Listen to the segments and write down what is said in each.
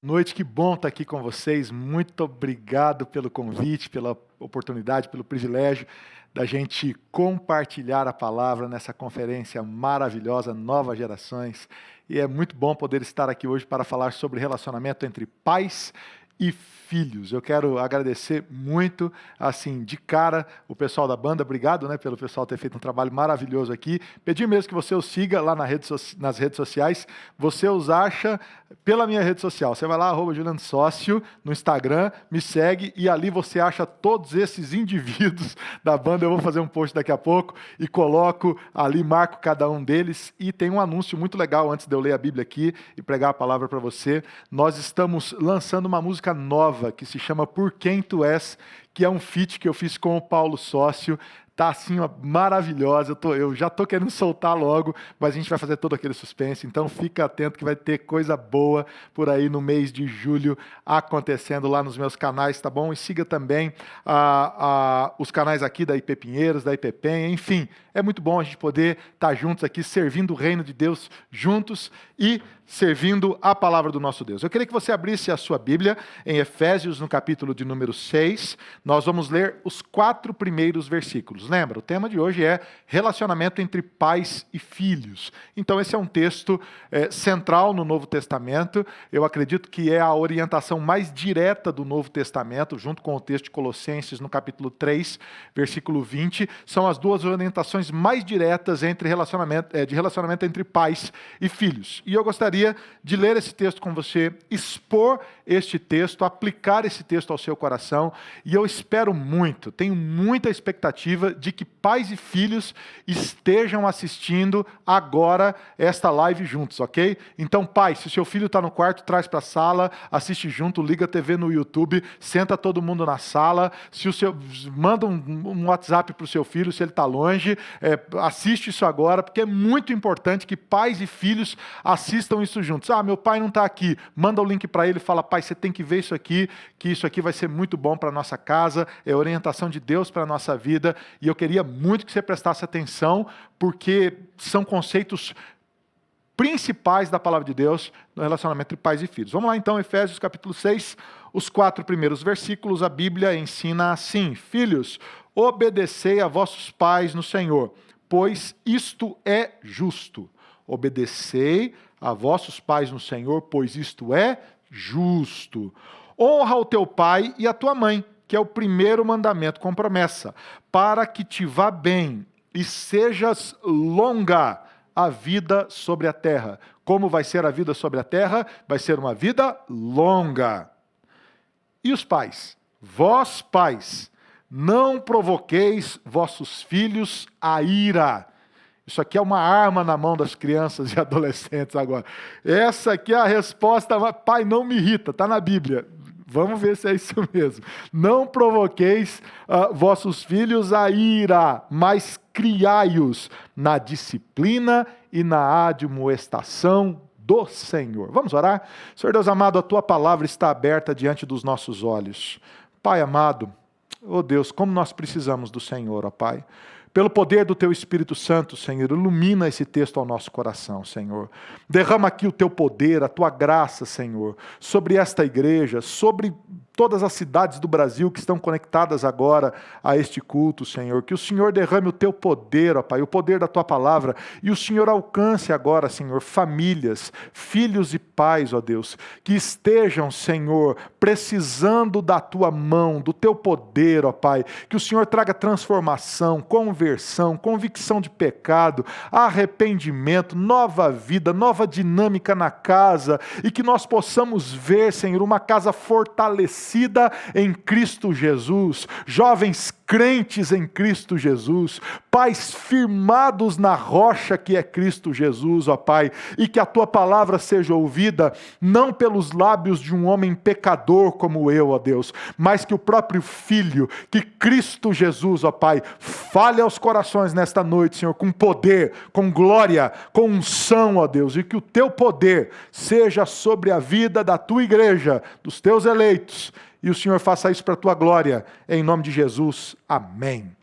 Noite, que bom estar aqui com vocês. Muito obrigado pelo convite, pela oportunidade, pelo privilégio da gente compartilhar a palavra nessa conferência maravilhosa, Novas Gerações. E é muito bom poder estar aqui hoje para falar sobre relacionamento entre pais e filhos. Eu quero agradecer muito, assim, de cara, o pessoal da banda. Obrigado, pelo pessoal ter feito um trabalho maravilhoso aqui. Pedir mesmo que você os siga lá nas redes sociais. Você os acha pela minha rede social. Você vai lá, @JulianoSócio, no Instagram, me segue e ali você acha todos esses indivíduos da banda. Eu vou fazer um post daqui a pouco e coloco ali, marco cada um deles. E tem um anúncio muito legal antes de eu ler a Bíblia aqui e pregar a palavra para você. Nós estamos lançando uma música nova que se chama Por Quem Tu És, que é um feat que eu fiz com o Paulo Sócio. Tá assim, ó, maravilhosa. Eu já tô querendo soltar logo, mas a gente vai fazer todo aquele suspense. Então fica atento que vai ter coisa boa por aí no mês de julho acontecendo lá nos meus canais, tá bom? E siga também os canais aqui da IP Pinheiros, da IP Penha, enfim. É muito bom a gente poder estar juntos aqui, servindo o reino de Deus juntos e servindo a palavra do nosso Deus. Eu queria que você abrisse a sua Bíblia em Efésios, no capítulo de número 6. Nós vamos ler os 4 primeiros versículos. Lembra, o tema de hoje é relacionamento entre pais e filhos. Então esse é um texto central no Novo Testamento. Eu acredito que é a orientação mais direta do Novo Testamento, junto com o texto de Colossenses, no capítulo 3, versículo 20. São as duas orientações mais diretas de relacionamento entre pais e filhos. E eu gostaria de ler esse texto com você, expor este texto, aplicar esse texto ao seu coração, e eu espero muito, tenho muita expectativa de que pais e filhos estejam assistindo agora esta live juntos, ok? Então, pai, se o seu filho está no quarto, traz para a sala, assiste junto, liga a TV no YouTube, senta todo mundo na sala, manda um WhatsApp para o seu filho, se ele está longe, assiste isso agora, porque é muito importante que pais e filhos assistam isso juntos. Meu pai não está aqui. Manda o link para ele e fala, pai, você tem que ver isso aqui, que isso aqui vai ser muito bom para a nossa casa, é orientação de Deus para a nossa vida, e eu queria muito que você prestasse atenção, porque são conceitos principais da palavra de Deus no relacionamento entre pais e filhos. Vamos lá então, Efésios capítulo 6, os 4 primeiros versículos, a Bíblia ensina assim: Filhos, obedecei a vossos pais no Senhor, pois isto é justo. Obedecei a vossos pais no Senhor, pois isto é justo. Honra o teu pai e a tua mãe, que é o primeiro mandamento com promessa, para que te vá bem e sejas longa a vida sobre a terra. Como vai ser a vida sobre a terra? Vai ser uma vida longa. E os pais? Vós, pais, não provoqueis vossos filhos a ira. Isso aqui é uma arma na mão das crianças e adolescentes agora. Essa aqui é a resposta. Pai, não me irrita, está na Bíblia. Vamos ver se é isso mesmo. Não provoqueis vossos filhos a ira, mas criai-os na disciplina e na admoestação do Senhor. Vamos orar? Senhor Deus amado, a tua palavra está aberta diante dos nossos olhos. Pai amado, oh Deus, como nós precisamos do Senhor, ó Pai. Pelo poder do Teu Espírito Santo, Senhor, ilumina esse texto ao nosso coração, Senhor. Derrama aqui o Teu poder, a Tua graça, Senhor, sobre esta igreja, sobre todas as cidades do Brasil que estão conectadas agora a este culto, Senhor. Que o Senhor derrame o Teu poder, ó Pai, o poder da Tua palavra, e o Senhor alcance agora, Senhor, famílias, filhos e pais, ó Deus, que estejam, Senhor, precisando da Tua mão, do Teu poder, ó Pai. Que o Senhor traga transformação, conversão, convicção de pecado, arrependimento, nova vida, nova dinâmica na casa, e que nós possamos ver, Senhor, uma casa fortalecida em Cristo Jesus, jovens crentes em Cristo Jesus, pais firmados na rocha que é Cristo Jesus, ó Pai, e que a Tua palavra seja ouvida não pelos lábios de um homem pecador como eu, ó Deus, mas que o próprio Filho, que Cristo Jesus, ó Pai, fale aos corações nesta noite, Senhor, com poder, com glória, com unção, ó Deus, e que o Teu poder seja sobre a vida da Tua igreja, dos Teus eleitos, e o Senhor faça isso para a Tua glória, em nome de Jesus, amém.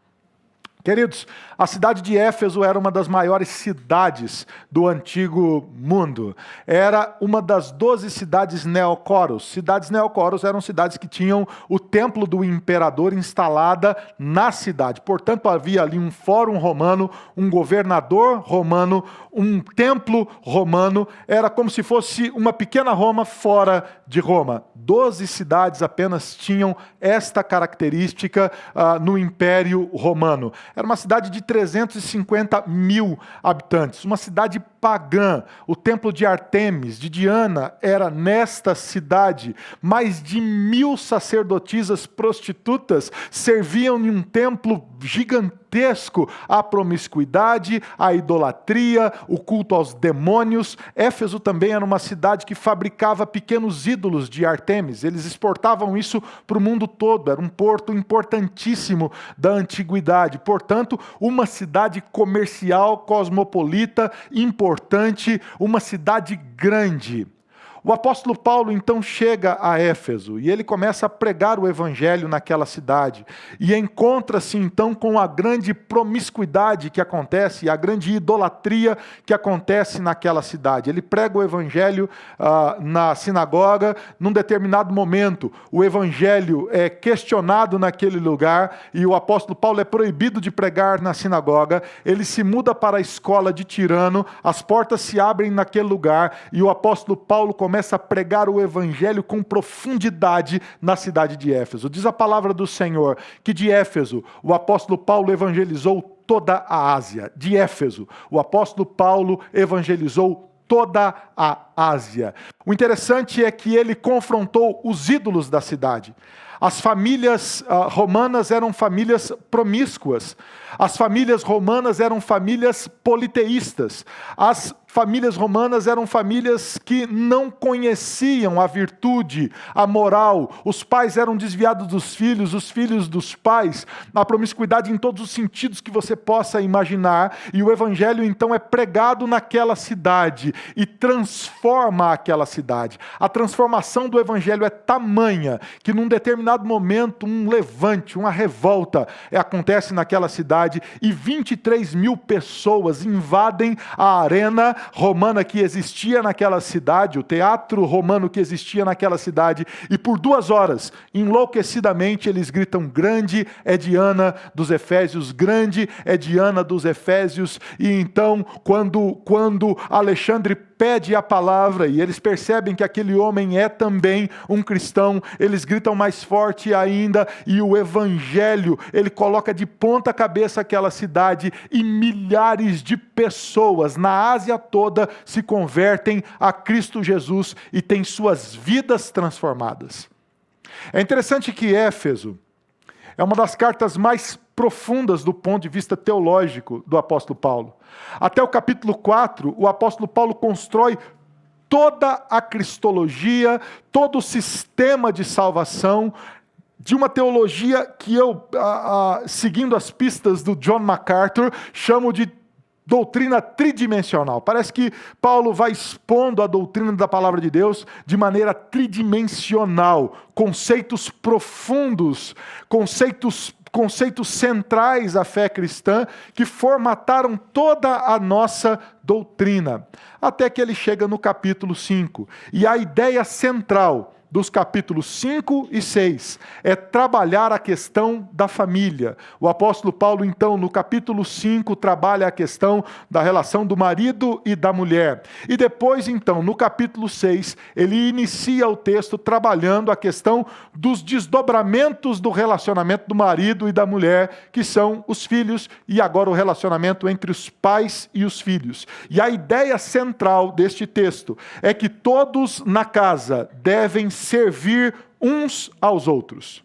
Queridos, a cidade de Éfeso era uma das maiores cidades do antigo mundo. Era uma das 12 cidades neocoros. Cidades neocoros eram cidades que tinham o templo do imperador instalada na cidade. Portanto, havia ali um fórum romano, um governador romano, um templo romano. Era como se fosse uma pequena Roma fora de Roma. 12 cidades apenas tinham esta característica no Império Romano. Era uma cidade de 350 mil habitantes, uma cidade pagã. O templo de Artemis, de Diana, era nesta cidade. Mais de 1000 sacerdotisas prostitutas serviam em um templo gigantesco à promiscuidade, à idolatria, o culto aos demônios. Éfeso também era uma cidade que fabricava pequenos ídolos de Artemis. Eles exportavam isso para o mundo todo. Era um porto importantíssimo da antiguidade. Portanto, uma cidade comercial, cosmopolita, importante, uma cidade grande. O apóstolo Paulo então chega a Éfeso e ele começa a pregar o evangelho naquela cidade e encontra-se então com a grande promiscuidade que acontece, a grande idolatria que acontece naquela cidade. Ele prega o evangelho na sinagoga. Num determinado momento, o evangelho é questionado naquele lugar e o apóstolo Paulo é proibido de pregar na sinagoga. Ele se muda para a escola de Tirano, as portas se abrem naquele lugar e o apóstolo Paulo começa a pregar o evangelho com profundidade na cidade de Éfeso. Diz a palavra do Senhor que de Éfeso o apóstolo Paulo evangelizou toda a Ásia. De Éfeso, o apóstolo Paulo evangelizou toda a Ásia. O interessante é que ele confrontou os ídolos da cidade. As famílias romanas eram famílias promíscuas. As famílias romanas eram famílias politeístas. As famílias romanas eram famílias que não conheciam a virtude, a moral. Os pais eram desviados dos filhos, os filhos dos pais. A promiscuidade em todos os sentidos que você possa imaginar. E o evangelho então é pregado naquela cidade e transforma aquela cidade. A transformação do evangelho é tamanha que num determinado momento um levante, uma revolta acontece naquela cidade e 23 mil pessoas invadem a arena romana que existia naquela cidade, o teatro romano que existia naquela cidade, e por 2 horas, enlouquecidamente, eles gritam: grande é Diana dos Efésios, grande é Diana dos Efésios. E então, quando Alexandre pede a palavra e eles percebem que aquele homem é também um cristão, eles gritam mais forte ainda e o evangelho, ele coloca de ponta cabeça aquela cidade e milhares de pessoas na Ásia toda se convertem a Cristo Jesus e têm suas vidas transformadas. É interessante que Éfeso é uma das cartas mais profundas do ponto de vista teológico do apóstolo Paulo. Até o capítulo 4, o apóstolo Paulo constrói toda a cristologia, todo o sistema de salvação, de uma teologia que eu, seguindo as pistas do John MacArthur, chamo de doutrina tridimensional. Parece que Paulo vai expondo a doutrina da palavra de Deus de maneira tridimensional, conceitos profundos, conceitos centrais à fé cristã que formataram toda a nossa doutrina. Até que ele chega no capítulo 5. E a ideia central dos capítulos 5 e 6 é trabalhar a questão da família. O apóstolo Paulo, então, no capítulo 5, trabalha a questão da relação do marido e da mulher. E depois, então, no capítulo 6, ele inicia o texto trabalhando a questão dos desdobramentos do relacionamento do marido e da mulher, que são os filhos, e agora o relacionamento entre os pais e os filhos. E a ideia central deste texto é que todos na casa devem servir uns aos outros.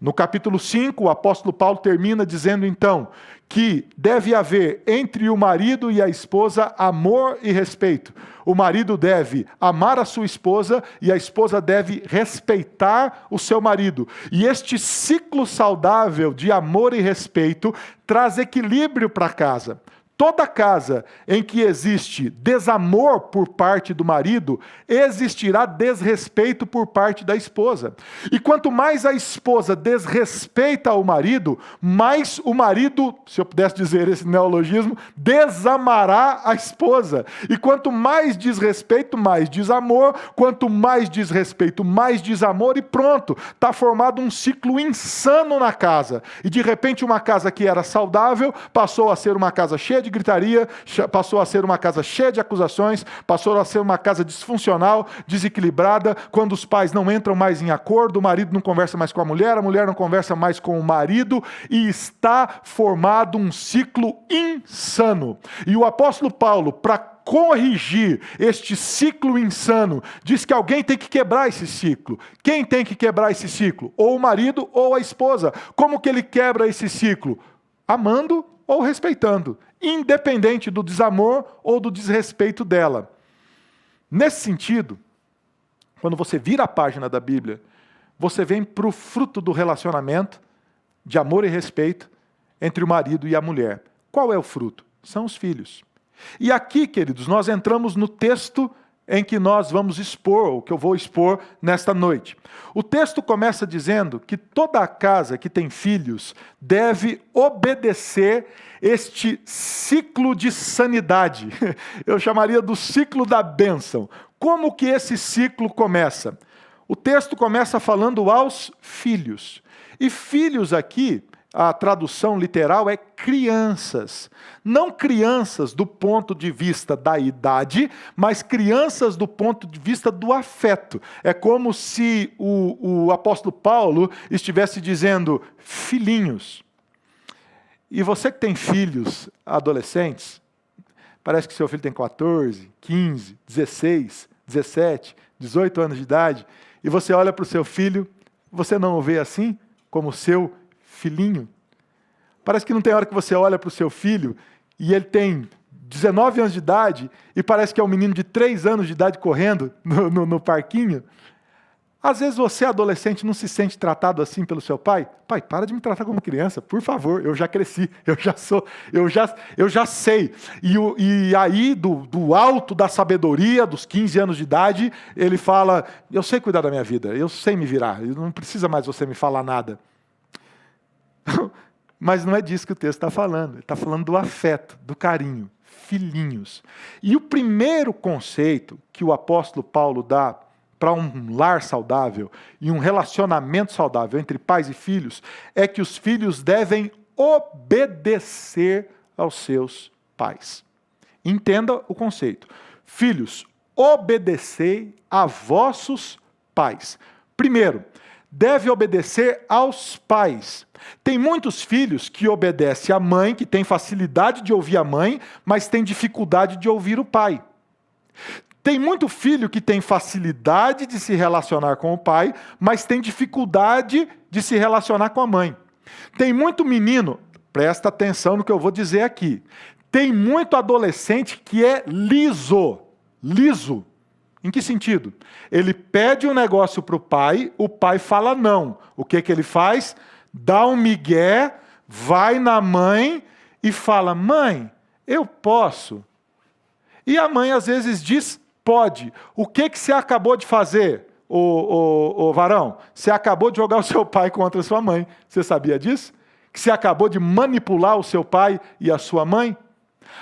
No capítulo 5, o apóstolo Paulo termina dizendo então que deve haver entre o marido e a esposa amor e respeito. O marido deve amar a sua esposa e a esposa deve respeitar o seu marido. E este ciclo saudável de amor e respeito traz equilíbrio para a casa. toda casa em que existe desamor por parte do marido, existirá desrespeito por parte da esposa. E quanto mais a esposa desrespeita o marido, mais o marido, se eu pudesse dizer esse neologismo, desamará a esposa. E quanto mais desrespeito, mais desamor. Quanto mais desrespeito, mais desamor, e pronto. Está formado um ciclo insano na casa. E de repente uma casa que era saudável passou a ser uma casa cheia de gritaria, passou a ser uma casa cheia de acusações, passou a ser uma casa disfuncional, desequilibrada, quando os pais não entram mais em acordo, o marido não conversa mais com a mulher não conversa mais com o marido, e está formado um ciclo insano. E o apóstolo Paulo, para corrigir este ciclo insano, diz que alguém tem que quebrar esse ciclo. Quem tem que quebrar esse ciclo? Ou o marido ou a esposa. Como que ele quebra esse ciclo? Amando ou respeitando, independente do desamor ou do desrespeito dela. Nesse sentido, quando você vira a página da Bíblia, você vem para o fruto do relacionamento de amor e respeito entre o marido e a mulher. Qual é o fruto? São os filhos. E aqui, queridos, nós entramos no texto em que nós vamos expor, o que eu vou expor nesta noite. O texto começa dizendo que toda a casa que tem filhos deve obedecer este ciclo de sanidade. Eu chamaria do ciclo da bênção. Como que esse ciclo começa? O texto começa falando aos filhos. E filhos aqui, a tradução literal é crianças. Não crianças do ponto de vista da idade, mas crianças do ponto de vista do afeto. É como se o apóstolo Paulo estivesse dizendo, filhinhos. E você que tem filhos adolescentes, parece que seu filho tem 14, 15, 16, 17, 18 anos de idade, e você olha para o seu filho, você não o vê assim, como seu filhinho? Parece que não tem hora que você olha para o seu filho e ele tem 19 anos de idade e parece que é um menino de 3 anos de idade correndo no parquinho. Às vezes você, adolescente, não se sente tratado assim pelo seu pai. Pai, para de me tratar como criança, por favor, eu já cresci, eu já sei. E aí, do alto da sabedoria, dos 15 anos de idade, ele fala, eu sei cuidar da minha vida, eu sei me virar, não precisa mais você me falar nada. Mas não é disso que o texto está falando. Ele está falando do afeto, do carinho, filhinhos. E o primeiro conceito que o apóstolo Paulo dá para um lar saudável e um relacionamento saudável entre pais e filhos é que os filhos devem obedecer aos seus pais. Entenda o conceito. Filhos, obedecei a vossos pais. Primeiro, deve obedecer aos pais. Tem muitos filhos que obedecem à mãe, que tem facilidade de ouvir a mãe, mas tem dificuldade de ouvir o pai. Tem muito filho que tem facilidade de se relacionar com o pai, mas tem dificuldade de se relacionar com a mãe. Tem muito menino, presta atenção no que eu vou dizer aqui, tem muito adolescente que é liso. Em que sentido? Ele pede um negócio para o pai fala não. O que ele faz? Dá um migué, vai na mãe e fala, mãe, eu posso. E a mãe às vezes diz, pode. O que você acabou de fazer, ô varão? Você acabou de jogar o seu pai contra a sua mãe. Você sabia disso? Que você acabou de manipular o seu pai e a sua mãe?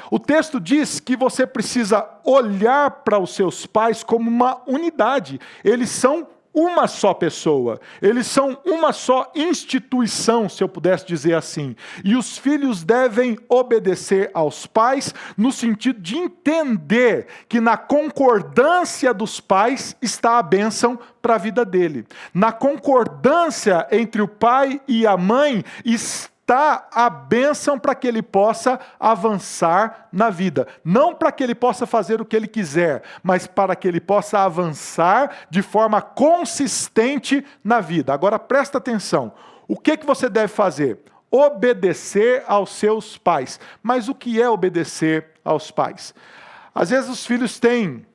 O texto diz que você precisa olhar para os seus pais como uma unidade. Eles são uma só pessoa. Eles são uma só instituição, se eu pudesse dizer assim. E os filhos devem obedecer aos pais no sentido de entender que na concordância dos pais está a bênção para a vida dele. Na concordância entre o pai e a mãe está a bênção para que ele possa avançar na vida. Não para que ele possa fazer o que ele quiser, mas para que ele possa avançar de forma consistente na vida. Agora presta atenção. O que você deve fazer? Obedecer aos seus pais. Mas o que é obedecer aos pais? Às vezes os filhos têm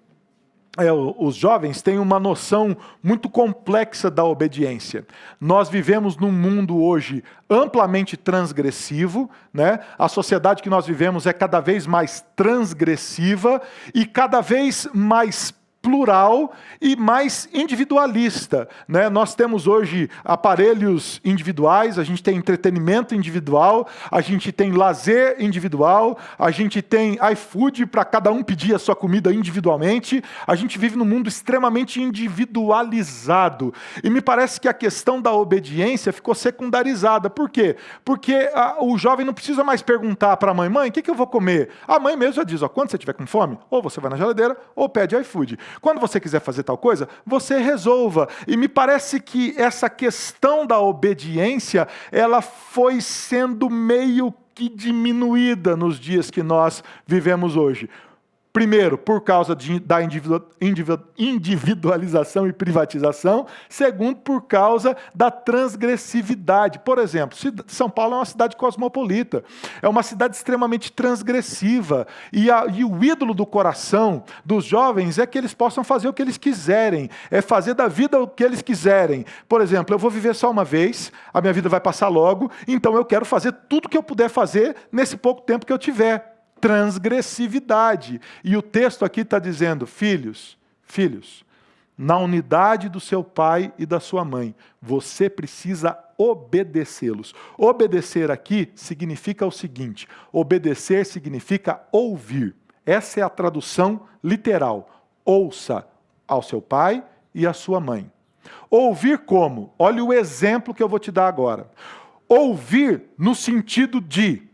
os jovens têm uma noção muito complexa da obediência. Nós vivemos num mundo hoje amplamente transgressivo, né? A sociedade que nós vivemos é cada vez mais transgressiva e cada vez mais plural e mais individualista, né? Nós temos hoje aparelhos individuais, a gente tem entretenimento individual, a gente tem lazer individual, a gente tem iFood para cada um pedir a sua comida individualmente, a gente vive num mundo extremamente individualizado. E me parece que a questão da obediência ficou secundarizada. Por quê? Porque o jovem não precisa mais perguntar para a mãe, o que eu vou comer? A mãe mesmo já diz, quando você estiver com fome, ou você vai na geladeira, ou pede iFood. Quando você quiser fazer tal coisa, você resolva. E me parece que essa questão da obediência, ela foi sendo meio que diminuída nos dias que nós vivemos hoje. Primeiro, por causa da individualização e privatização. Segundo, por causa da transgressividade. Por exemplo, São Paulo é uma cidade cosmopolita. É uma cidade extremamente transgressiva. E o ídolo do coração dos jovens é que eles possam fazer o que eles quiserem. É fazer da vida o que eles quiserem. Por exemplo, eu vou viver só uma vez, a minha vida vai passar logo, então eu quero fazer tudo o que eu puder fazer nesse pouco tempo que eu tiver. Transgressividade. E o texto aqui está dizendo, filhos, na unidade do seu pai e da sua mãe, você precisa obedecê-los. Obedecer aqui significa o seguinte, obedecer significa ouvir. Essa é a tradução literal. Ouça ao seu pai e à sua mãe. Ouvir como? Olha o exemplo que eu vou te dar agora. Ouvir no sentido de,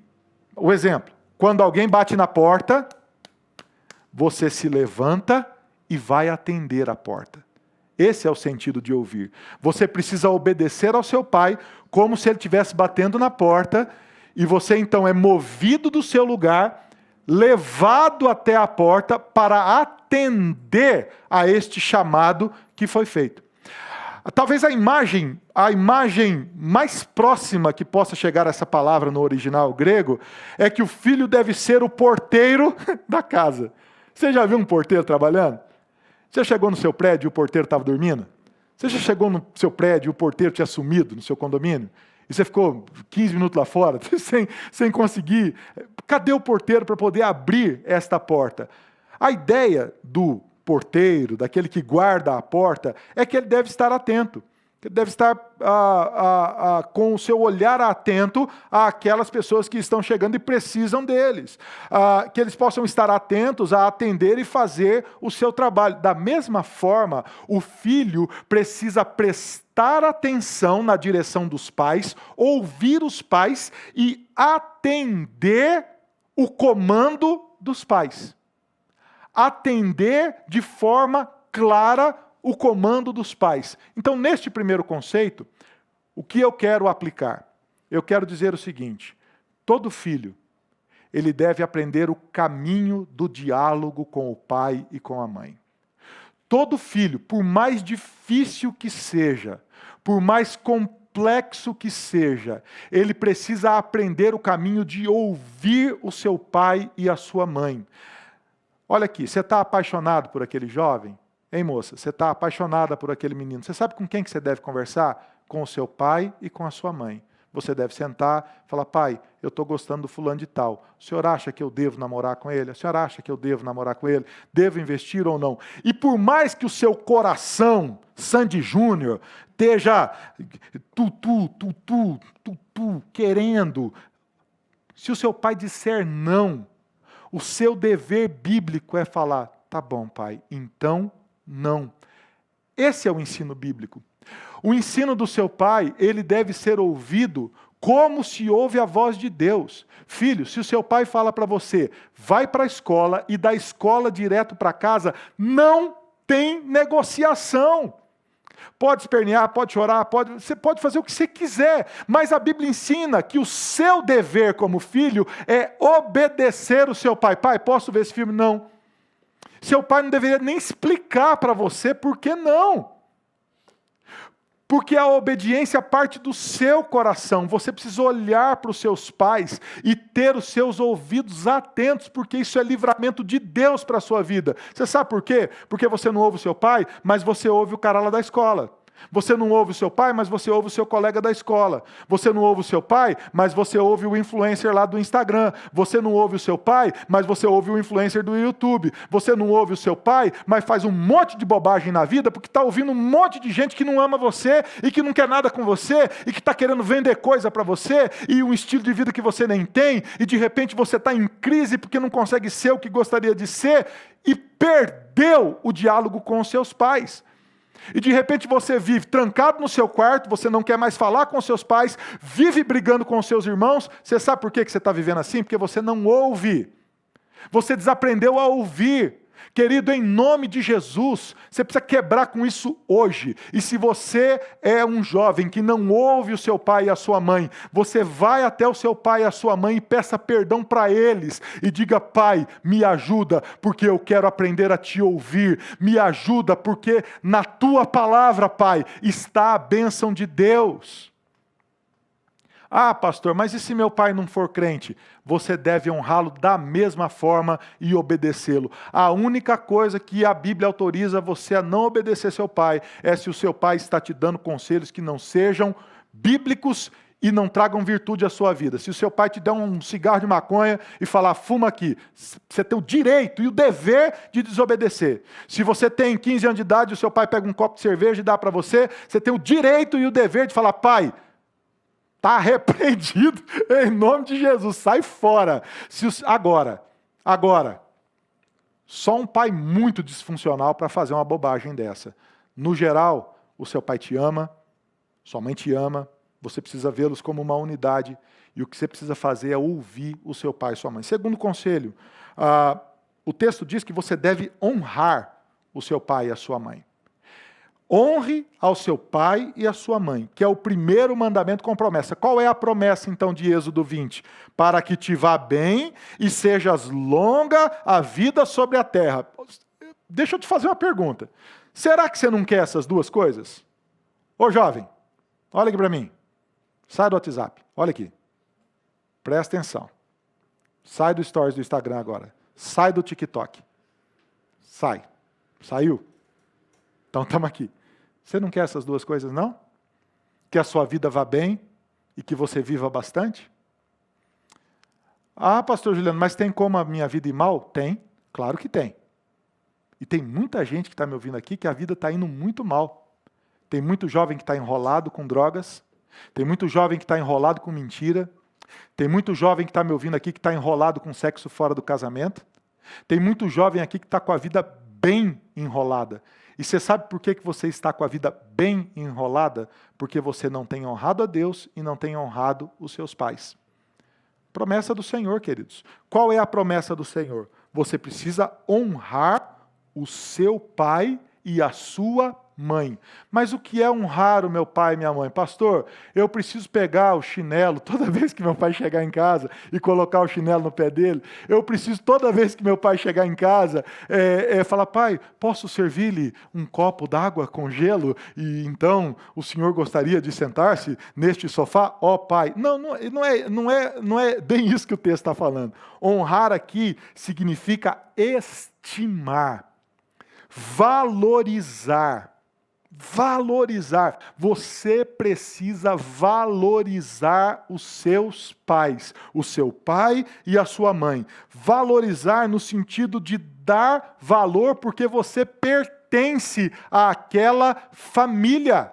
o exemplo, quando alguém bate na porta, você se levanta e vai atender a porta. Esse é o sentido de ouvir. Você precisa obedecer ao seu pai como se ele estivesse batendo na porta e você então é movido do seu lugar, levado até a porta para atender a este chamado que foi feito. Talvez a imagem mais próxima que possa chegar a essa palavra no original grego é que o filho deve ser o porteiro da casa. Você já viu um porteiro trabalhando? Você chegou no seu prédio e o porteiro estava dormindo? Você já chegou no seu prédio e o porteiro tinha sumido no seu condomínio? E você ficou 15 minutos lá fora sem conseguir? Cadê o porteiro para poder abrir esta porta? A ideia do porteiro, daquele que guarda a porta, é que ele deve estar atento. Ele deve estar com o seu olhar atento àquelas pessoas que estão chegando e precisam deles. Que eles possam estar atentos a atender e fazer o seu trabalho. Da mesma forma, o filho precisa prestar atenção na direção dos pais, ouvir os pais e atender o comando dos pais. Atender de forma clara o comando dos pais. Então, neste primeiro conceito, o que eu quero aplicar? Eu quero dizer o seguinte, todo filho, ele deve aprender o caminho do diálogo com o pai e com a mãe. Todo filho, por mais difícil que seja, por mais complexo que seja, ele precisa aprender o caminho de ouvir o seu pai e a sua mãe. Olha aqui, você está apaixonado por aquele jovem? Hein, moça? Você está apaixonada por aquele menino? Você sabe com quem que você deve conversar? Com o seu pai e com a sua mãe. Você deve sentar e falar, pai, eu estou gostando do fulano de tal. O senhor acha que eu devo namorar com ele? A senhora acha que eu devo namorar com ele? Devo investir ou não? E por mais que o seu coração, Sandy Júnior, esteja querendo, se o seu pai disser não, o seu dever bíblico é falar, tá bom, pai, então não. Esse é o ensino bíblico. O ensino do seu pai, ele deve ser ouvido como se ouve a voz de Deus. Filho, se o seu pai fala para você, vai para a escola e da escola direto para casa, não tem negociação. Pode espernear, pode chorar, você pode fazer o que você quiser, mas a Bíblia ensina que o seu dever como filho é obedecer o seu pai. Pai, posso ver esse filme? Não. Seu pai não deveria nem explicar para você por que não. Porque a obediência parte do seu coração. Você precisa olhar para os seus pais e ter os seus ouvidos atentos, porque isso é livramento de Deus para a sua vida. Você sabe por quê? Porque você não ouve o seu pai, mas você ouve o cara lá da escola. Você não ouve o seu pai, mas você ouve o seu colega da escola. Você não ouve o seu pai, mas você ouve o influencer lá do Instagram. Você não ouve o seu pai, mas você ouve o influencer do YouTube. Você não ouve o seu pai, mas faz um monte de bobagem na vida, porque está ouvindo um monte de gente que não ama você e que não quer nada com você e que está querendo vender coisa para você e um estilo de vida que você nem tem, e de repente você está em crise porque não consegue ser o que gostaria de ser e perdeu o diálogo com os seus pais. E de repente você vive trancado no seu quarto, você não quer mais falar com seus pais, vive brigando com os seus irmãos. Você sabe por que você está vivendo assim? Porque você não ouve. Você desaprendeu a ouvir. Querido, em nome de Jesus, você precisa quebrar com isso hoje. E se você é um jovem que não ouve o seu pai e a sua mãe, você vai até o seu pai e a sua mãe e peça perdão para eles. E diga: pai, me ajuda, porque eu quero aprender a te ouvir. Me ajuda, porque na tua palavra, pai, está a bênção de Deus. Ah, pastor, mas e se meu pai não for crente? Você deve honrá-lo da mesma forma e obedecê-lo. A única coisa que a Bíblia autoriza você a não obedecer seu pai é se o seu pai está te dando conselhos que não sejam bíblicos e não tragam virtude à sua vida. Se o seu pai te der um cigarro de maconha e falar: fuma aqui, você tem o direito e o dever de desobedecer. Se você tem 15 anos de idade e o seu pai pega um copo de cerveja e dá para você, você tem o direito e o dever de falar: pai, está repreendido em nome de Jesus, sai fora. Agora, só um pai muito disfuncional para fazer uma bobagem dessa. No geral, o seu pai te ama, sua mãe te ama, você precisa vê-los como uma unidade, e o que você precisa fazer é ouvir o seu pai e sua mãe. Segundo conselho, o texto diz que você deve honrar o seu pai e a sua mãe. Honre ao seu pai e à sua mãe, que é o primeiro mandamento com promessa. Qual é a promessa, então, de Êxodo 20? Para que te vá bem e sejas longa a vida sobre a terra. Deixa eu te fazer uma pergunta. Será que você não quer essas duas coisas? Ô jovem, olha aqui para mim. Sai do WhatsApp, olha aqui. Presta atenção. Sai do Stories do Instagram agora. Sai do TikTok. Sai. Saiu? Então estamos aqui. Você não quer essas duas coisas, não? Que a sua vida vá bem e que você viva bastante? Ah, pastor Juliano, mas tem como a minha vida ir mal? Tem, claro que tem. E tem muita gente que está me ouvindo aqui que a vida está indo muito mal. Tem muito jovem que está enrolado com drogas, tem muito jovem que está enrolado com mentira, tem muito jovem que está me ouvindo aqui que está enrolado com sexo fora do casamento, tem muito jovem aqui que está com a vida bem enrolada. E você sabe por que você está com a vida bem enrolada? Porque você não tem honrado a Deus e não tem honrado os seus pais. Promessa do Senhor, queridos. Qual é a promessa do Senhor? Você precisa honrar o seu pai e a sua mãe. Mas o que é honrar o meu pai e minha mãe? Pastor, eu preciso pegar o chinelo toda vez que meu pai chegar em casa e colocar o chinelo no pé dele. Eu preciso toda vez que meu pai chegar em casa falar: pai, posso servir-lhe um copo d'água com gelo? E então o senhor gostaria de sentar-se neste sofá? Ó pai. Não é bem isso que o texto está falando. Honrar aqui significa estimar, valorizar. Valorizar. Você precisa valorizar os seus pais, o seu pai e a sua mãe. Valorizar no sentido de dar valor porque você pertence àquela família.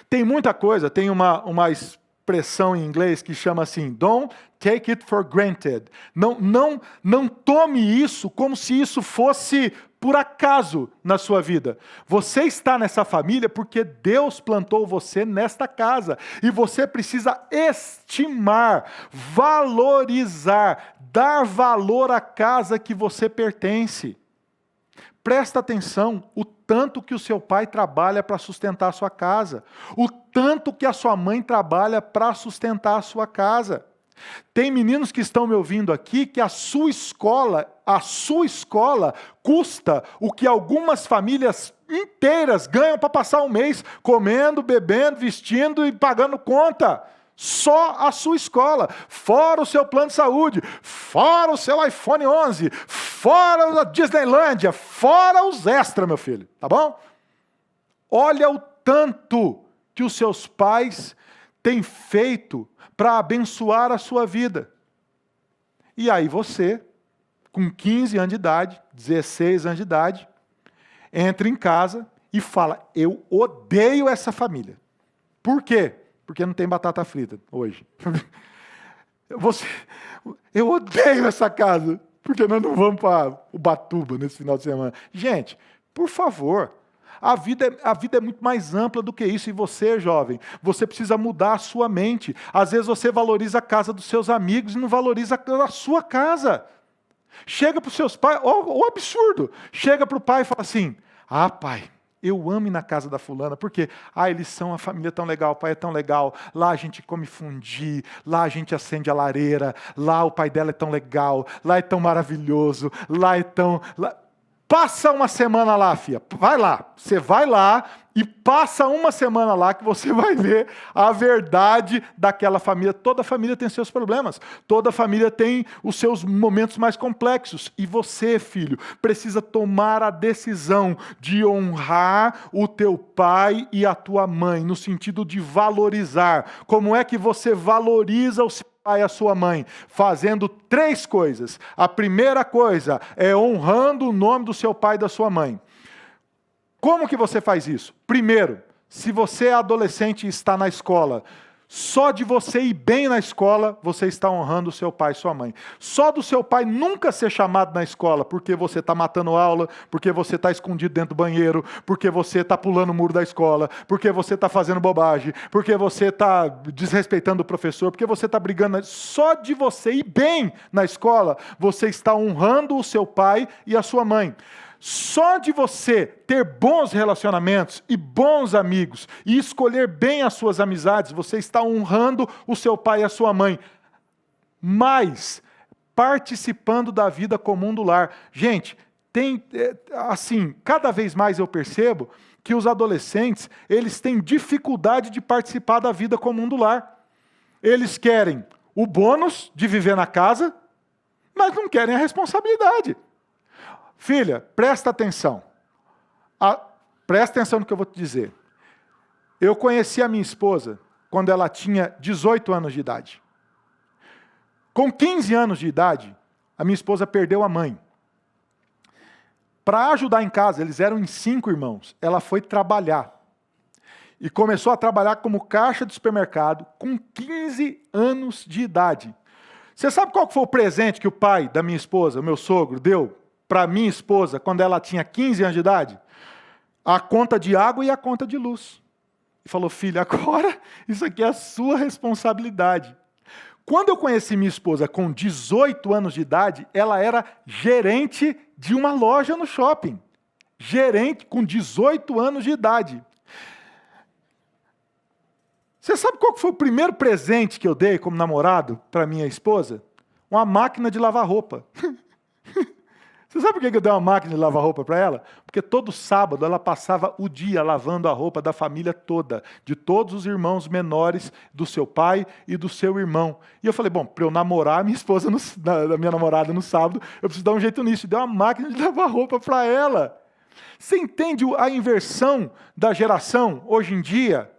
Tem muita coisa, tem uma expressão em inglês que chama assim: don't take it for granted. Não tome isso como se isso fosse por acaso na sua vida. Você está nessa família porque Deus plantou você nesta casa. E você precisa estimar, valorizar, dar valor à casa que você pertence. Presta atenção, o tanto que o seu pai trabalha para sustentar a sua casa. O tanto que a sua mãe trabalha para sustentar a sua casa. Tem meninos que estão me ouvindo aqui que a sua escola custa o que algumas famílias inteiras ganham para passar um mês comendo, bebendo, vestindo e pagando conta. Só a sua escola, fora o seu plano de saúde, fora o seu iPhone 11, fora a Disneylândia, fora os extras, meu filho, tá bom? Olha o tanto que os seus pais têm feito para abençoar a sua vida. E aí você, com 15 anos de idade, 16 anos de idade, entra em casa e fala, eu odeio essa família. Por quê? Porque não tem batata frita hoje. Eu odeio essa casa, porque nós não vamos para Ubatuba nesse final de semana. Gente, por favor, a vida é muito mais ampla do que isso. E você, jovem, você precisa mudar a sua mente. Às vezes você valoriza a casa dos seus amigos e não valoriza a sua casa. Chega para os seus pais, o absurdo, chega para o pai e fala assim, pai, eu amo ir na casa da fulana, porque eles são uma família tão legal, o pai é tão legal, lá a gente come fundi, lá a gente acende a lareira, lá o pai dela é tão legal, lá é tão maravilhoso, lá é tão... Passa uma semana lá, filha, vai lá, você vai lá e passa uma semana lá que você vai ver a verdade daquela família. Toda família tem seus problemas, toda família tem os seus momentos mais complexos. E você, filho, precisa tomar a decisão de honrar o teu pai e a tua mãe, no sentido de valorizar. Como é que você valoriza o seu pai e a sua mãe? Fazendo 3 coisas. A primeira coisa é honrando o nome do seu pai e da sua mãe. Como que você faz isso? Primeiro, se você é adolescente e está na escola, só de você ir bem na escola, você está honrando o seu pai e sua mãe. Só do seu pai nunca ser chamado na escola porque você está matando aula, porque você está escondido dentro do banheiro, porque você está pulando o muro da escola, porque você está fazendo bobagem, porque você está desrespeitando o professor, porque você está brigando. Só de você ir bem na escola, você está honrando o seu pai e a sua mãe. Só de você ter bons relacionamentos e bons amigos e escolher bem as suas amizades, você está honrando o seu pai e a sua mãe. Mas, participando da vida comum do lar. Gente, cada vez mais eu percebo que os adolescentes, eles têm dificuldade de participar da vida comum do lar. Eles querem o bônus de viver na casa, mas não querem a responsabilidade. Filha, presta atenção. Presta atenção no que eu vou te dizer. Eu conheci a minha esposa quando ela tinha 18 anos de idade. Com 15 anos de idade, a minha esposa perdeu a mãe. Para ajudar em casa, eles eram em 5 irmãos. Ela foi trabalhar. E começou a trabalhar como caixa de supermercado com 15 anos de idade. Você sabe qual foi o presente que o pai da minha esposa, o meu sogro, deu para minha esposa, quando ela tinha 15 anos de idade? A conta de água e a conta de luz. E falou, filha, agora isso aqui é a sua responsabilidade. Quando eu conheci minha esposa com 18 anos de idade, ela era gerente de uma loja no shopping. Gerente com 18 anos de idade. Você sabe qual foi o primeiro presente que eu dei como namorado para minha esposa? Uma máquina de lavar roupa. Você sabe por que eu dei uma máquina de lavar roupa para ela? Porque todo sábado ela passava o dia lavando a roupa da família toda, de todos os irmãos menores do seu pai e do seu irmão. E eu falei, bom, para eu namorar a minha esposa, a minha namorada no sábado, eu preciso dar um jeito nisso. E dei uma máquina de lavar roupa para ela. Você entende a inversão da geração hoje em dia?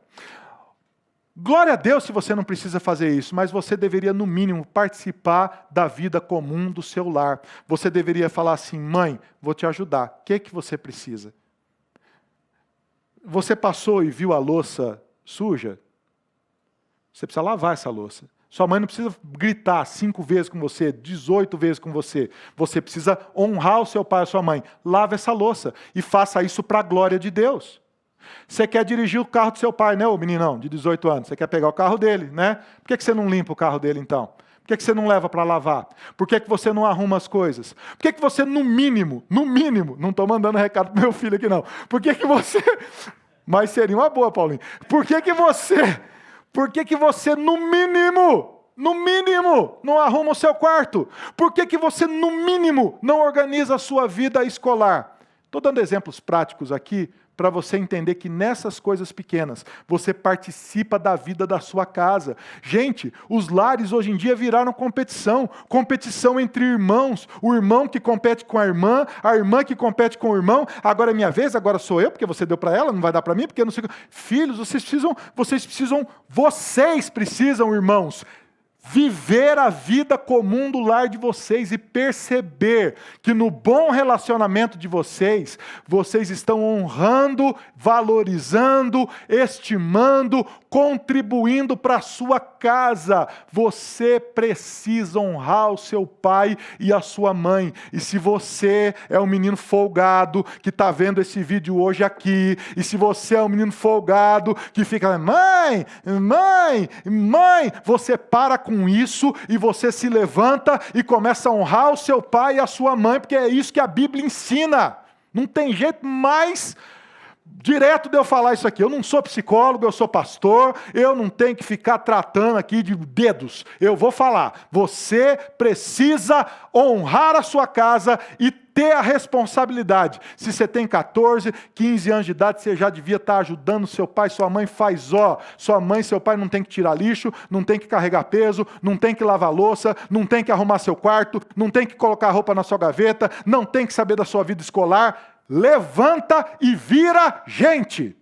Glória a Deus se você não precisa fazer isso, mas você deveria, no mínimo, participar da vida comum do seu lar. Você deveria falar assim, mãe, vou te ajudar. O que é que você precisa? Você passou e viu a louça suja? Você precisa lavar essa louça. Sua mãe não precisa gritar 5 vezes com você, 18 vezes com você. Você precisa honrar o seu pai e a sua mãe. Lave essa louça e faça isso para a glória de Deus. Você quer dirigir o carro do seu pai, né, ô meninão, de 18 anos? Você quer pegar o carro dele, né? Por que você não limpa o carro dele, então? Por que você não leva para lavar? Por que você não arruma as coisas? Por que você, no mínimo, não estou mandando recado para meu filho aqui, não. Por que você... Mas seria uma boa, Paulinho. Por que você, no mínimo, no mínimo, não arruma o seu quarto? Por que que você, no mínimo, não organiza a sua vida escolar? Estou dando exemplos práticos aqui, para você entender que nessas coisas pequenas, você participa da vida da sua casa. Gente, os lares hoje em dia viraram competição. Competição entre irmãos. O irmão que compete com a irmã que compete com o irmão. Agora é minha vez, agora sou eu, porque você deu para ela, não vai dar para mim, porque eu não sei. Filhos, vocês precisam, irmãos, viver a vida comum do lar de vocês e perceber que no bom relacionamento de vocês, vocês estão honrando, valorizando, estimando, contribuindo para a sua casa. Você precisa honrar o seu pai e a sua mãe. E se você é um menino folgado que está vendo esse vídeo hoje aqui, e se você é um menino folgado que fica, mãe, você para com isso e você se levanta e começa a honrar o seu pai e a sua mãe, porque é isso que a Bíblia ensina. Não tem jeito mais direto de eu falar isso aqui. Eu não sou psicólogo, eu sou pastor, eu não tenho que ficar tratando aqui de dedos. Eu vou falar. Você precisa honrar a sua casa e ter a responsabilidade. Se você tem 14, 15 anos de idade, você já devia estar ajudando seu pai, sua mãe, sua mãe, seu pai não tem que tirar lixo, não tem que carregar peso, não tem que lavar louça, não tem que arrumar seu quarto, não tem que colocar roupa na sua gaveta, não tem que saber da sua vida escolar. Levanta e vira gente.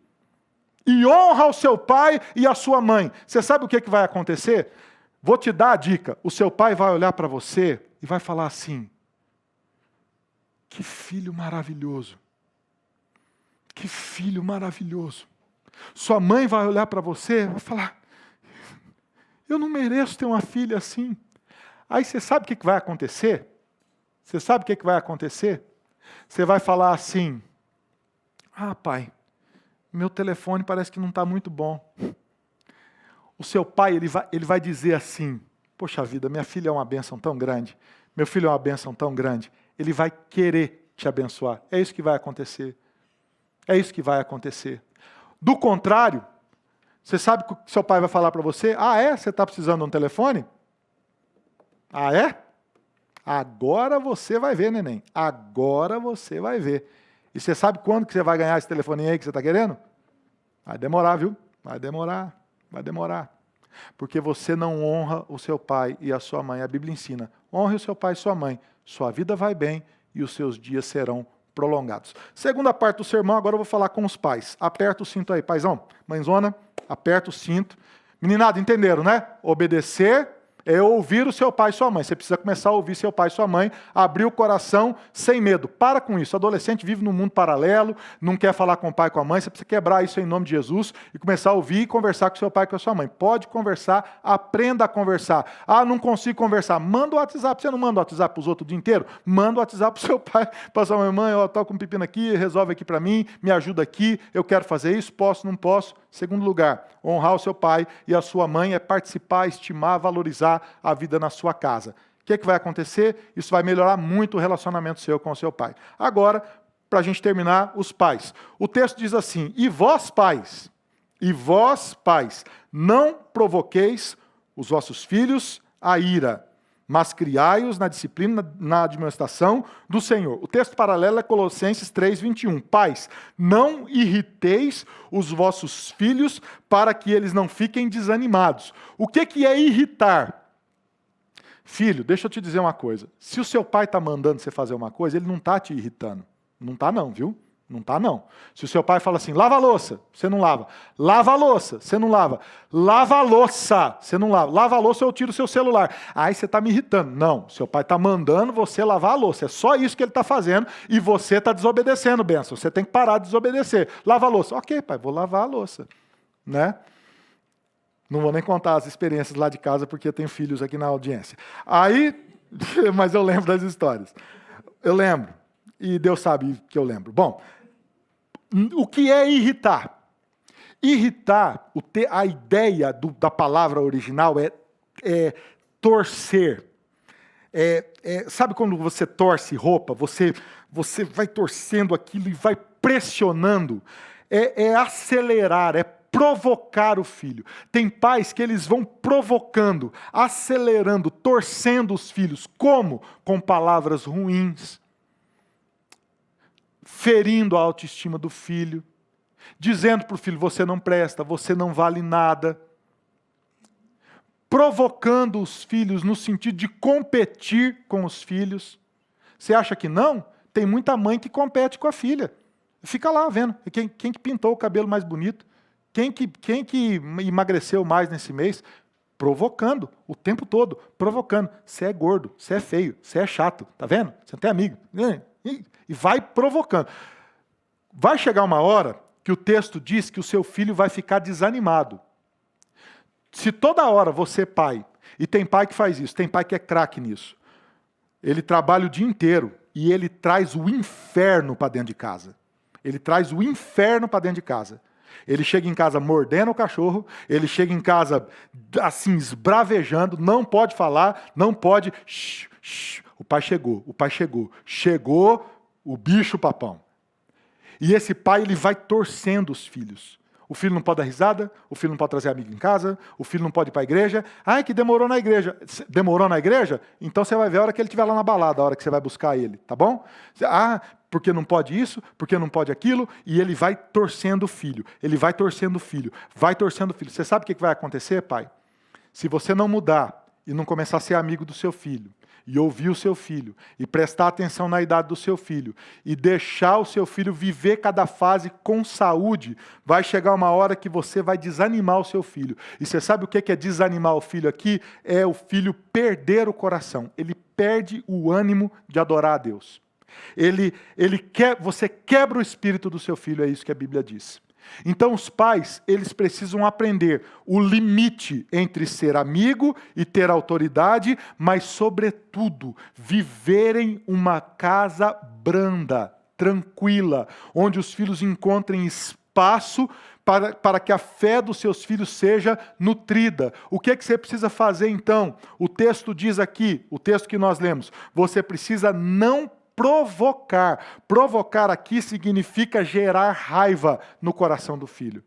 E honra o seu pai e a sua mãe. Você sabe o que vai acontecer? Vou te dar a dica. O seu pai vai olhar para você e vai falar assim: que filho maravilhoso. Que filho maravilhoso. Sua mãe vai olhar para você e vai falar: eu não mereço ter uma filha assim. Aí você sabe o que vai acontecer? Você sabe o que vai acontecer? Você vai falar assim: ah, pai, meu telefone parece que não está muito bom. O seu pai ele vai dizer assim: poxa vida, minha filha é uma bênção tão grande, meu filho é uma bênção tão grande. Ele vai querer te abençoar. É isso que vai acontecer. É isso que vai acontecer. Do contrário, você sabe que o seu pai vai falar para você: ah, é? Você está precisando de um telefone? Ah, é? Agora você vai ver, neném. Agora você vai ver. E você sabe quando que você vai ganhar esse telefoninho aí que você está querendo? Vai demorar, viu? Vai demorar. Vai demorar. Porque você não honra o seu pai e a sua mãe. A Bíblia ensina: honre o seu pai e sua mãe. Sua vida vai bem e os seus dias serão prolongados. Segunda parte do sermão, agora eu vou falar com os pais. Aperta o cinto aí, paizão. Mãezona, aperta o cinto. Meninada, entenderam, né? Obedecer é ouvir o seu pai e sua mãe. Você precisa começar a ouvir seu pai e sua mãe, abrir o coração sem medo. Para com isso. O adolescente vive num mundo paralelo, não quer falar com o pai e com a mãe. Você precisa quebrar isso em nome de Jesus e começar a ouvir e conversar com seu pai e com a sua mãe. Pode conversar, aprenda a conversar. Ah, não consigo conversar. Manda o WhatsApp. Você não manda o WhatsApp para os outros o dia inteiro? Manda o WhatsApp para o seu pai, para a sua mãe. Ó, estou com um pepino aqui, resolve aqui para mim, me ajuda aqui, eu quero fazer isso, posso, não posso. Segundo lugar, honrar o seu pai e a sua mãe é participar, estimar, valorizar a vida na sua casa. O que vai acontecer? Isso vai melhorar muito o relacionamento seu com o seu pai. Agora, para a gente terminar, os pais. O texto diz assim: e vós, pais, não provoqueis os vossos filhos a ira, mas criai-os na disciplina, na admoestação do Senhor. O texto paralelo é Colossenses 3:21. Pais, não irriteis os vossos filhos para que eles não fiquem desanimados. O que é irritar? Filho, deixa eu te dizer uma coisa. Se o seu pai está mandando você fazer uma coisa, ele não está te irritando. Não está não, viu? Não está não. Se o seu pai fala assim: lava a louça, você não lava. Lava a louça, você não lava. Lava a louça, você não lava. Lava a louça, eu tiro o seu celular. Aí você está me irritando. Não, seu pai está mandando você lavar a louça. É só isso que ele está fazendo e você está desobedecendo, bênção. Você tem que parar de desobedecer. Lava a louça. Ok, pai, vou lavar a louça. Né? Não vou nem contar as experiências lá de casa, porque eu tenho filhos aqui na audiência. Aí, mas eu lembro das histórias. Eu lembro. E Deus sabe que eu lembro. Bom, o que é irritar? Irritar, a ideia da palavra original é torcer. Sabe quando você torce roupa? Você vai torcendo aquilo e vai pressionando. É acelerar, é provocar o filho. Tem pais que eles vão provocando, acelerando, torcendo os filhos. Como? Com palavras ruins, ferindo a autoestima do filho, dizendo para o filho, você não presta, você não vale nada. Provocando os filhos no sentido de competir com os filhos. Você acha que não? Tem muita mãe que compete com a filha. Fica lá vendo. Quem que pintou o cabelo mais bonito? Quem que emagreceu mais nesse mês? Provocando o tempo todo. Provocando. Você é gordo, você é feio, você é chato. Tá vendo? Você não tem amigo. E vai provocando. Vai chegar uma hora que o texto diz que o seu filho vai ficar desanimado. Se toda hora você, pai, e tem pai que faz isso, tem pai que é craque nisso, ele trabalha o dia inteiro e ele traz o inferno para dentro de casa. Ele traz o inferno para dentro de casa. Ele chega em casa mordendo o cachorro, ele chega em casa assim, esbravejando, não pode falar, não pode... O pai chegou, chegou o bicho papão. E esse pai, ele vai torcendo os filhos. O filho não pode dar risada, o filho não pode trazer amigo em casa, o filho não pode ir para a igreja. Ai, que demorou na igreja. Demorou na igreja? Então você vai ver a hora que ele estiver lá na balada, a hora que você vai buscar ele, tá bom? Ah, porque não pode isso, porque não pode aquilo, e ele vai torcendo o filho, ele vai torcendo o filho, vai torcendo o filho. Você sabe o que vai acontecer, pai? Se você não mudar e não começar a ser amigo do seu filho, e ouvir o seu filho, e prestar atenção na idade do seu filho, e deixar o seu filho viver cada fase com saúde, vai chegar uma hora que você vai desanimar o seu filho. E você sabe o que é desanimar o filho aqui? É o filho perder o coração. Ele perde o ânimo de adorar a Deus. Você quebra o espírito do seu filho, é isso que a Bíblia diz. Então os pais, eles precisam aprender o limite entre ser amigo e ter autoridade, mas sobretudo, viverem uma casa branda, tranquila, onde os filhos encontrem espaço para que a fé dos seus filhos seja nutrida. O que você precisa fazer então? O texto diz aqui, o texto que nós lemos, você precisa não provocar. Provocar aqui significa gerar raiva no coração do filho.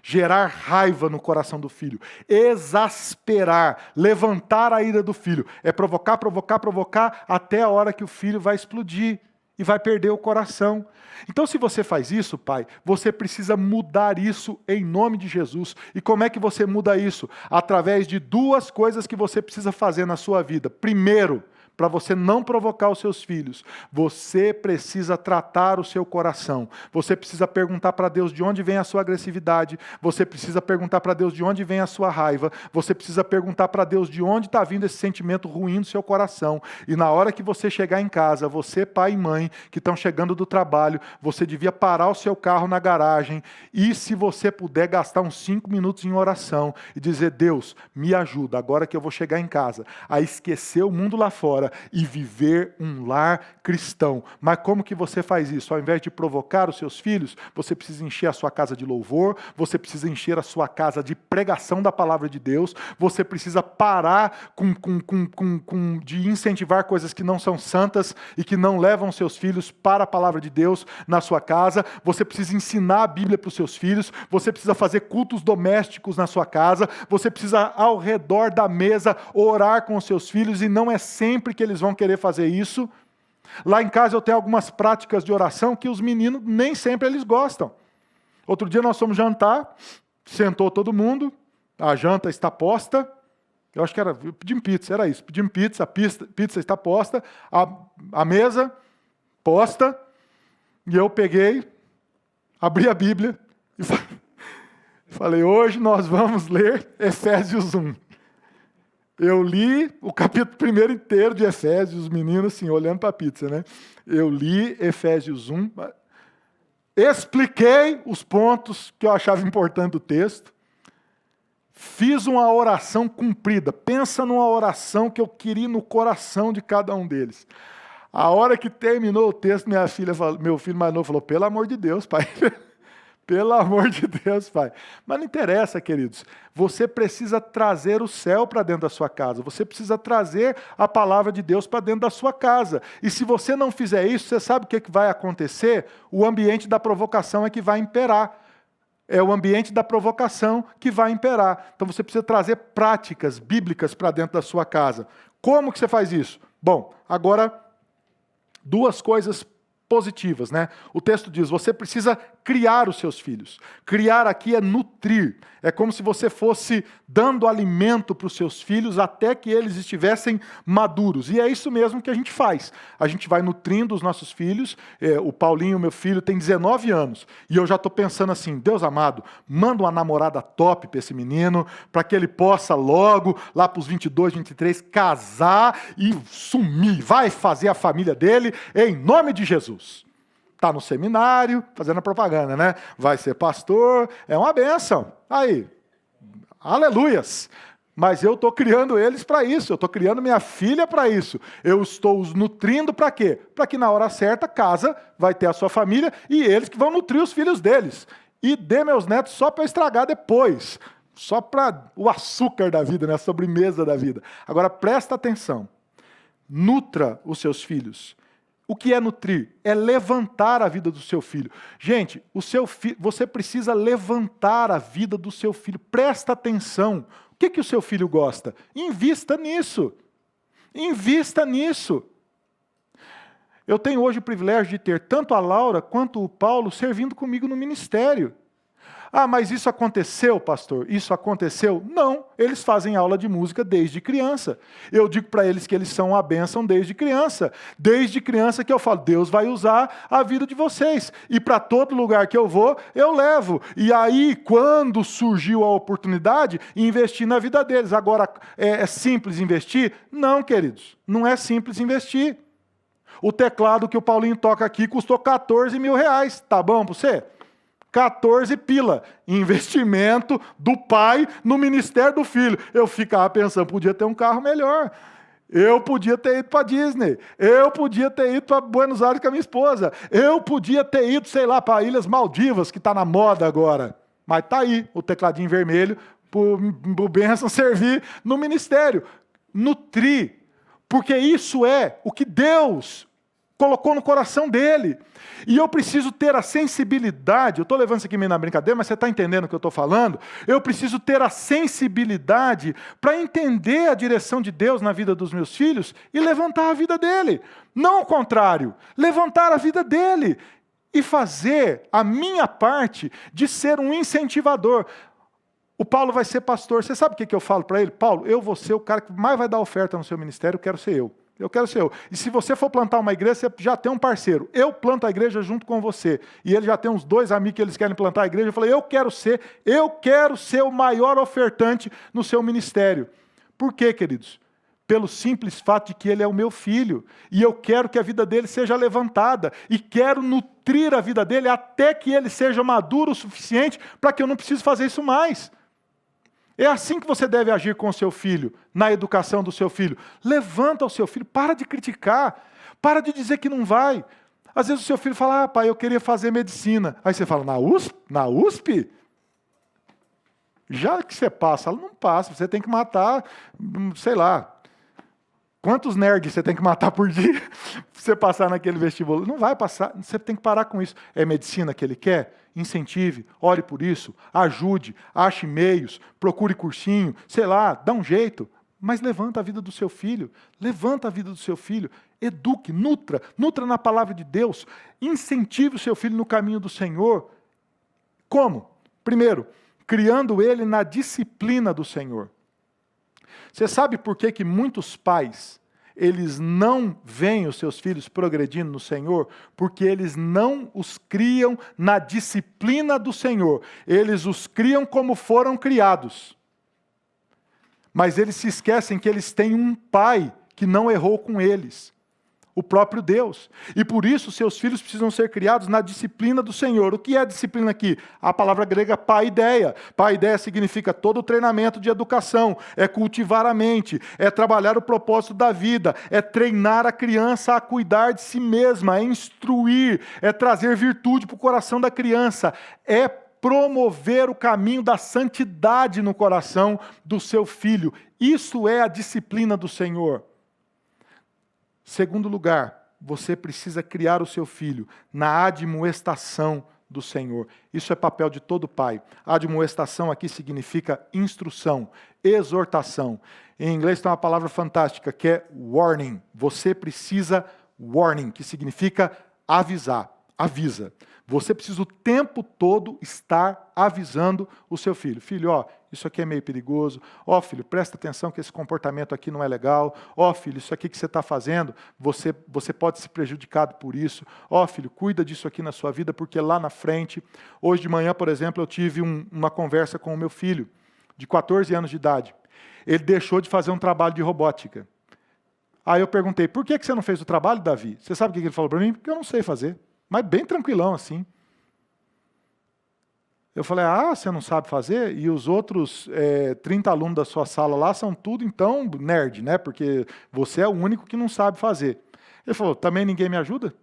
Gerar raiva no coração do filho. Exasperar, levantar a ira do filho. É provocar, provocar, provocar, até a hora que o filho vai explodir e vai perder o coração. Então, se você faz isso, pai, você precisa mudar isso em nome de Jesus. E como é que você muda isso? Através de duas coisas que você precisa fazer na sua vida. Primeiro, para você não provocar os seus filhos, você precisa tratar o seu coração. Você precisa perguntar para Deus de onde vem a sua agressividade. Você precisa perguntar para Deus de onde vem a sua raiva. Você precisa perguntar para Deus de onde está vindo esse sentimento ruim do seu coração. E na hora que você chegar em casa, você, pai e mãe, que estão chegando do trabalho, você devia parar o seu carro na garagem e, se você puder, gastar uns 5 minutos em oração e dizer, Deus, me ajuda, agora que eu vou chegar em casa, a esquecer o mundo lá fora e viver um lar cristão. Mas como que você faz isso? Ao invés de provocar os seus filhos, você precisa encher a sua casa de louvor, você precisa encher a sua casa de pregação da palavra de Deus, você precisa parar de incentivar coisas que não são santas e que não levam seus filhos para a palavra de Deus na sua casa, você precisa ensinar a Bíblia para os seus filhos, você precisa fazer cultos domésticos na sua casa, você precisa ao redor da mesa orar com os seus filhos, e não é sempre que eles vão querer fazer isso. Lá em casa eu tenho algumas práticas de oração que os meninos nem sempre eles gostam. Outro dia nós fomos jantar, sentou todo mundo, a janta está posta, eu acho que era, pedimos pizza, era isso, pedimos pizza, a pizza está posta, a mesa posta, e eu peguei, abri a Bíblia e falei, hoje nós vamos ler Efésios 1. Eu li o capítulo primeiro inteiro de Efésios, os meninos assim, olhando para a pizza, né? Eu li Efésios 1, expliquei os pontos que eu achava importante do texto, fiz uma oração cumprida. Pensa numa oração que eu queria no coração de cada um deles. A hora que terminou o texto, meu filho mais novo falou, pelo amor de Deus, pai. Pelo amor de Deus, pai. Mas não interessa, queridos. Você precisa trazer o céu para dentro da sua casa. Você precisa trazer a palavra de Deus para dentro da sua casa. E se você não fizer isso, você sabe o que vai acontecer? O ambiente da provocação é que vai imperar. É o ambiente da provocação que vai imperar. Então você precisa trazer práticas bíblicas para dentro da sua casa. Como que você faz isso? Bom, agora, duas coisas positivas, né? O texto diz, você precisa criar os seus filhos. Criar aqui é nutrir. É como se você fosse dando alimento para os seus filhos até que eles estivessem maduros. E é isso mesmo que a gente faz. A gente vai nutrindo os nossos filhos. O Paulinho, meu filho, tem 19 anos. E eu já estou pensando assim, Deus amado, manda uma namorada top para esse menino, para que ele possa logo, lá para os 22, 23, casar e sumir. Vai fazer a família dele em nome de Jesus. Está no seminário, fazendo a propaganda, né? Vai ser pastor, é uma bênção. Aí, aleluias. Mas eu estou criando eles para isso, eu estou criando minha filha para isso. Eu estou os nutrindo para quê? Para que na hora certa, casa, vai ter a sua família e eles que vão nutrir os filhos deles. E dê meus netos só para eu estragar depois. Só para o açúcar da vida, né? A sobremesa da vida. Agora, presta atenção. Nutra os seus filhos. O que é nutrir? É levantar a vida do seu filho. Gente, você precisa levantar a vida do seu filho. Presta atenção. O que o seu filho gosta? Invista nisso. Invista nisso. Eu tenho hoje o privilégio de ter tanto a Laura quanto o Paulo servindo comigo no ministério. Ah, mas isso aconteceu, pastor? Isso aconteceu? Não, eles fazem aula de música desde criança. Eu digo para eles que eles são a bênção desde criança. Desde criança que eu falo, Deus vai usar a vida de vocês. E para todo lugar que eu vou, eu levo. E aí, quando surgiu a oportunidade, investi na vida deles. Agora, é simples investir? Não, queridos, não é simples investir. O teclado que o Paulinho toca aqui custou 14 mil reais. Tá bom para você? 14 pila, investimento do pai no ministério do filho. Eu ficava pensando, podia ter um carro melhor. Eu podia ter ido para Disney. Eu podia ter ido para Buenos Aires com a minha esposa. Eu podia ter ido, sei lá, para Ilhas Maldivas, que está na moda agora. Mas está aí, o tecladinho vermelho, para o Benção servir no ministério. Nutrir, porque isso é o que Deus colocou no coração dele. E eu preciso ter a sensibilidade, eu estou levando isso aqui meio na brincadeira, mas você está entendendo o que eu estou falando? Eu preciso ter a sensibilidade para entender a direção de Deus na vida dos meus filhos e levantar a vida dele. Não ao contrário, levantar a vida dele e fazer a minha parte de ser um incentivador. O Paulo vai ser pastor, você sabe o que eu falo para ele? Paulo, eu vou ser o cara que mais vai dar oferta no seu ministério, eu quero ser eu. Eu quero ser eu. E se você for plantar uma igreja, você já tem um parceiro. Eu planto a igreja junto com você. E ele já tem uns 2 amigos que eles querem plantar a igreja. Eu falei, eu quero ser o maior ofertante no seu ministério. Por quê, queridos? Pelo simples fato de que ele é o meu filho. E eu quero que a vida dele seja levantada. E quero nutrir a vida dele até que ele seja maduro o suficiente para que eu não precise fazer isso mais. É assim que você deve agir com o seu filho, na educação do seu filho. Levanta o seu filho, para de criticar, para de dizer que não vai. Às vezes o seu filho fala, pai, eu queria fazer medicina. Aí você fala, na USP? Na USP? Já que você passa, ela não passa, você tem que matar, sei lá, quantos nerds você tem que matar por dia para você passar naquele vestibular? Não vai passar, você tem que parar com isso. É medicina que ele quer? Incentive, ore por isso, ajude, ache meios, procure cursinho, sei lá, dá um jeito. Mas levanta a vida do seu filho, levanta a vida do seu filho, eduque, nutra na palavra de Deus, incentive o seu filho no caminho do Senhor. Como? Primeiro, criando ele na disciplina do Senhor. Você sabe por que muitos pais, eles não veem os seus filhos progredindo no Senhor? Porque eles não os criam na disciplina do Senhor. Eles os criam como foram criados. Mas eles se esquecem que eles têm um pai que não errou com eles. O próprio Deus. E por isso seus filhos precisam ser criados na disciplina do Senhor. O que é a disciplina aqui? A palavra grega paideia. Paideia significa todo o treinamento de educação, é cultivar a mente, é trabalhar o propósito da vida, é treinar a criança a cuidar de si mesma, é instruir, é trazer virtude para o coração da criança, é promover o caminho da santidade no coração do seu filho. Isso é a disciplina do Senhor. Segundo lugar, você precisa criar o seu filho na admoestação do Senhor. Isso é papel de todo pai. Admoestação aqui significa instrução, exortação. Em inglês tem uma palavra fantástica que é warning. Você precisa warning, que significa avisar, avisa. Você precisa o tempo todo estar avisando o seu filho. Filho, ó, isso aqui é meio perigoso. Ó, filho, presta atenção que esse comportamento aqui não é legal. Ó, filho, isso aqui que você está fazendo, você pode se prejudicar por isso. Ó, filho, cuida disso aqui na sua vida, porque lá na frente... Hoje de manhã, por exemplo, eu tive uma conversa com o meu filho, de 14 anos de idade. Ele deixou de fazer um trabalho de robótica. Aí eu perguntei, por que você não fez o trabalho, Davi? Você sabe o que ele falou para mim? Porque eu não sei fazer. Mas bem tranquilão assim. Eu falei, você não sabe fazer? E os outros 30 alunos da sua sala lá são tudo, então, nerd, né? Porque você é o único que não sabe fazer. Ele falou, também ninguém me ajuda?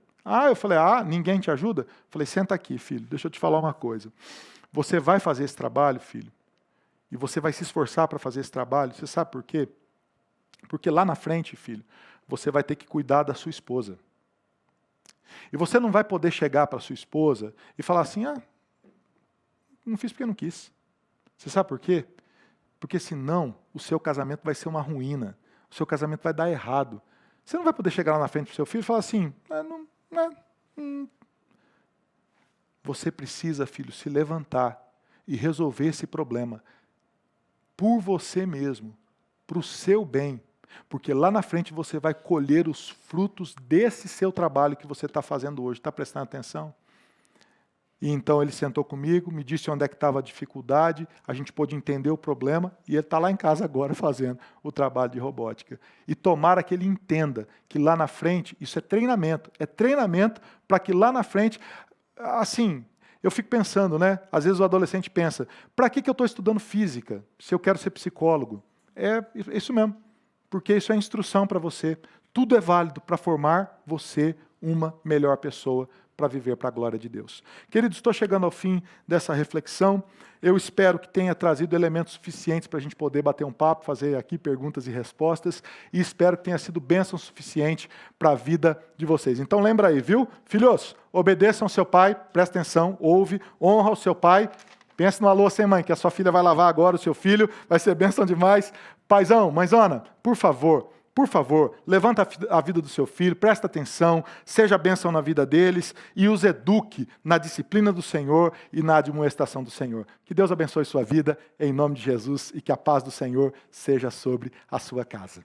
Eu falei, ninguém te ajuda? Eu falei, senta aqui, filho, deixa eu te falar uma coisa. Você vai fazer esse trabalho, filho, e você vai se esforçar para fazer esse trabalho. Você sabe por quê? Porque lá na frente, filho, você vai ter que cuidar da sua esposa. E você não vai poder chegar para sua esposa e falar assim, não fiz porque não quis. Você sabe por quê? Porque senão o seu casamento vai ser uma ruína. O seu casamento vai dar errado. Você não vai poder chegar lá na frente do seu filho e falar assim, Você precisa, filho, se levantar e resolver esse problema por você mesmo, para o seu bem. Porque lá na frente você vai colher os frutos desse seu trabalho que você está fazendo hoje. Está prestando atenção? E então ele sentou comigo, me disse onde é que estava a dificuldade, a gente pôde entender o problema, e ele está lá em casa agora fazendo o trabalho de robótica. E tomara que ele entenda que lá na frente, isso é treinamento para que lá na frente, assim, eu fico pensando, né? Às vezes o adolescente pensa, para que eu estou estudando física, se eu quero ser psicólogo? É isso mesmo, porque isso é instrução para você. Tudo é válido para formar você uma melhor pessoa, para viver para a glória de Deus. Queridos, estou chegando ao fim dessa reflexão. Eu espero que tenha trazido elementos suficientes para a gente poder bater um papo, fazer aqui perguntas e respostas, e espero que tenha sido bênção suficiente para a vida de vocês. Então lembra aí, viu? Filhos, obedeçam ao seu pai, presta atenção, ouve, honra o seu pai. Pense no alô sem mãe, que a sua filha vai lavar agora o seu filho, vai ser bênção demais. Paizão, mãezona, por favor, levanta a vida do seu filho, presta atenção, seja bênção na vida deles e os eduque na disciplina do Senhor e na admoestação do Senhor. Que Deus abençoe sua vida, em nome de Jesus, e que a paz do Senhor seja sobre a sua casa.